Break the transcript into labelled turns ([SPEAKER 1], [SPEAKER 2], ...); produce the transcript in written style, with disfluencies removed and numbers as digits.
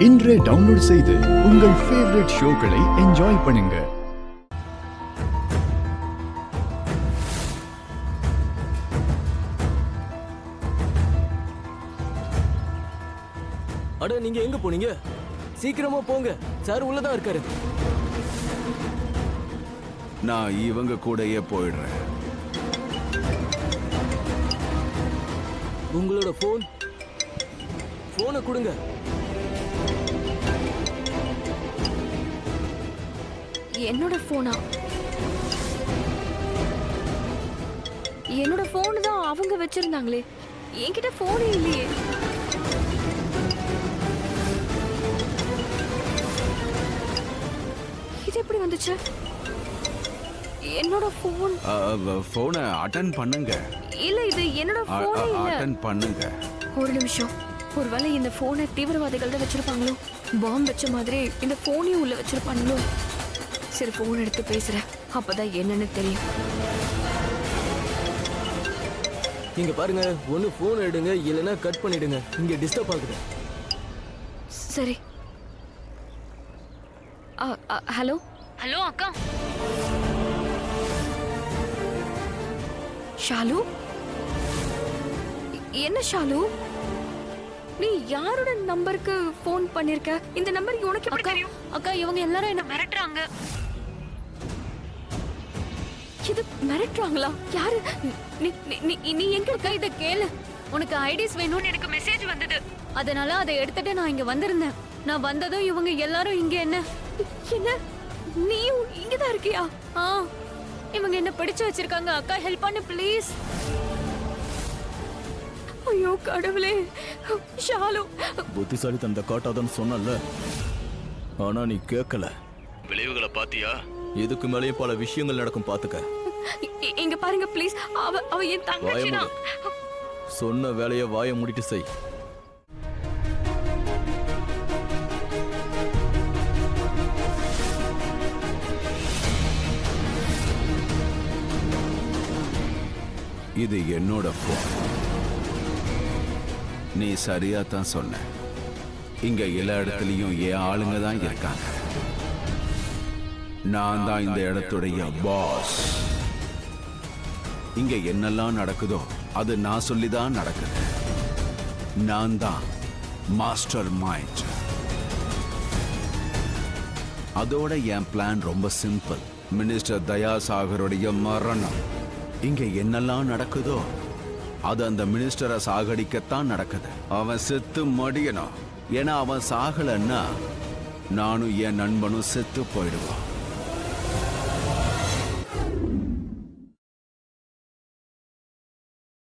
[SPEAKER 1] இன்றே டவுன்லோட் செய்து உங்கள் ஃபேவரட் ஷோக்களை என்ஜாய் பண்ணுங்க.
[SPEAKER 2] அட நீங்க எங்க போனீங்க? சீக்கிரமா போங்க, சார் உள்ளதான் இருக்காரு.
[SPEAKER 3] நான் இவங்க கூடயே போயிடுறேன்.
[SPEAKER 2] உங்களோட போனை கொடுங்க.
[SPEAKER 4] என்னோட போனா? என்னோட போன் தான் அவங்க வச்சிருந்தாங்களே, என்கிட்ட போனே இல்லையே. இது எப்படி வந்துச்சு? என்னோட போன்.
[SPEAKER 3] போனை அட்டெண்ட் பண்ணுங்க.
[SPEAKER 4] இல்ல, இது என்னோட போனே இல்ல.
[SPEAKER 3] அட்டெண்ட் பண்ணுங்க.
[SPEAKER 4] ஒரு நிமிஷம். ஒருவேளை இந்த போனை தீவிரவாதிகள் தான் வச்சிருப்பாங்களோ? பாம்பு வச்ச மாதிரி இந்த போனையும் உள்ள வச்சிருப்பாங்களோ? சரி, போன் எடுத்து பேசுறேன், அப்பதான் என்னன்னு தெரியும்.
[SPEAKER 2] நீங்க பாருங்க, ஒண்ணு போன் எடுங்க, இல்லைன்னா கட் பண்ணிடுங்க. இங்க டிஸ்டர்ப் ஆகுது.
[SPEAKER 4] சரி. ஹலோ
[SPEAKER 5] ஹலோ அக்கா.
[SPEAKER 4] ஷாலு? என்ன ஷாலு, நீ யாரோட நம்பருக்கு போன் பண்ணிருக்க? இந்த நம்பர் உனக்கு எப்படி தெரியும்?
[SPEAKER 5] அக்கா, இவங்க எல்லாரும் என்ன மிரட்டுறாங்க.
[SPEAKER 4] இது மிரட்டுறாங்களா? யாரு? நீ எங்க இருக்க?
[SPEAKER 5] இத கேளு. உனக்கு ஐடிஸ் வேணும்னு எனக்கு மெசேஜ் வந்தது. அதனால அதை எடுத்துட்டு நான் இங்க வந்திருந்தேன். நான் வந்ததும் இவங்க எல்லாரும் இங்க என்ன
[SPEAKER 4] நீயும் இங்கதான் இருக்கியா?
[SPEAKER 5] இவங்க என்ன பிடிச்சு வச்சிருக்காங்க. அக்கா, ஹெல்ப் பண்ணு ப்ளீஸ்.
[SPEAKER 4] ஐயோ கடவுளே. ஷாலு,
[SPEAKER 6] புத்திசாலி தந்த காட்டாதான் சொன்னல, ஆனா நீ கேட்கல. விளைவுகளை பாத்தியா? இதுக்கு மேலேயும் பல விஷயங்கள் நடக்கும், பாத்துக்க.
[SPEAKER 4] இங்க பாருங்க ப்ளீஸ். அவ என் தங்கச்சி தான்.
[SPEAKER 6] சொன்ன வேலையை வாயை மூடிட்டு செய்.
[SPEAKER 3] இது என்னோட போன். நீ சரியா தான் சொன்ன. இங்க எல்லா இடத்துலயும் என் ஆளுங்க தான் இருக்காங்க. நான் தான் இந்த இடத்துடைய பாஸ். இங்க என்னெல்லாம் நடக்குதோ அது நான் சொல்லிதான் நடக்குது. நான் தான் மாஸ்டர் மைண்ட். அதோட என் பிளான் ரொம்ப சிம்பிள். மினிஸ்டர் தயாசாகருடைய மரணம். இங்க என்னெல்லாம் நடக்குதோ அது அந்த மினிஸ்டரை சாகடிக்கத்தான் நடக்குது. அவன் செத்து மடியணும். ஏன்னா அவன் சாகலன்னா நானும் என் நண்பனும் செத்து போயிடுவோம்.